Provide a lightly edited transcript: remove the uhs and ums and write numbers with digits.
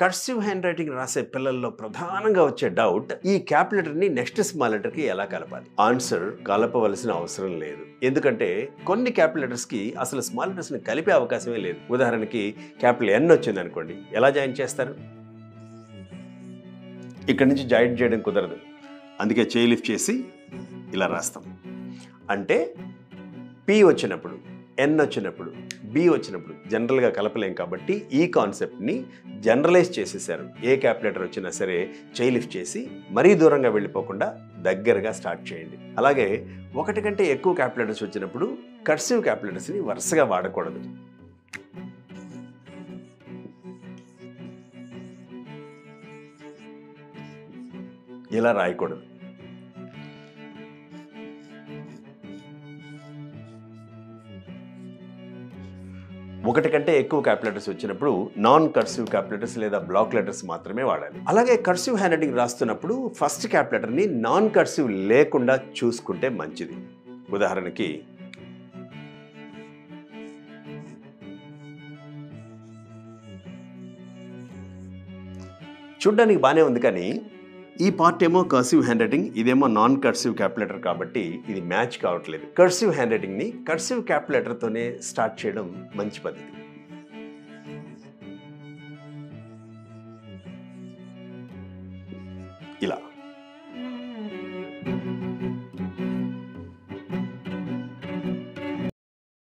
Cursive hand writing రాసే పిల్లల్లో ప్రధానంగా వచ్చే డౌట్ ఈ క్యాప్ లెటర్ ని నెక్స్ట్ స్మాల్ లెటర్ కి ఎలా కలపాలి. ఆన్సర్ కలపవలసిన అవసరం లేదు. ఎందుకంటే కొన్ని క్యాప్ లెటర్స్ కి అసలు స్మాల్ లెటర్స్ ని కలిపే అవకాశమే లేదు. ఉదాహరణకి క్యాపిటల్ ఎన్ వచ్చింది అనుకోండి, ఎలా జాయిన్ చేస్తారు? ఇక్కడ నుంచి జాయిన్ చేయడం కుదరదు. అందుకే చేయి లిఫ్ట్ చేసి ఇలా రాస్తాం. అంటే పి వచ్చినప్పుడు, ఎన్ వచ్చినప్పుడు, బి వచ్చినప్పుడు జనరల్గా కలపలేం కాబట్టి ఈ కాన్సెప్ట్ని జనరలైజ్ చేసేసారు. ఏ క్యాప్ లెటర్ వచ్చినా సరే చేయి లిఫ్ట్ చేసి మరీ దూరంగా వెళ్ళిపోకుండా దగ్గరగా స్టార్ట్ చేయండి. అలాగే ఒకటి కంటే ఎక్కువ క్యాప్ లెటర్స్ వచ్చినప్పుడు కర్సివ్ క్యాప్ లెటర్స్ని వరుసగా వాడకూడదు. ఇలా రాయకూడదు. ఒకటి కంటే ఎక్కువ క్యాప్ లెటర్స్ వచ్చినప్పుడు నాన్ కర్సివ్ క్యాప్ లెటర్స్ లేదా బ్లాక్ లెటర్స్ మాత్రమే వాడాలి. అలాగే కర్సివ్ హ్యాండ్ రైటింగ్ రాస్తున్నప్పుడు ఫస్ట్ క్యాప్ లెటర్ని నాన్ కర్సివ్ లేకుండా చూసుకుంటే మంచిది. ఉదాహరణకి చూడ్డానికి బాగానే ఉంది, కానీ ఈ పార్ట్ ఏమో కర్సివ్ హ్యాండ్ రైటింగ్, ఇదేమో నాన్ కర్సివ్ క్యాప్ లెటర్ కాబట్టి ఇది మ్యాచ్ కావట్లేదు. కర్సివ్ హ్యాండ్ రైటింగ్ని కర్సివ్ క్యాప్ లెటర్తోనే స్టార్ట్ చేయడం మంచి పద్ధతి. ఇలా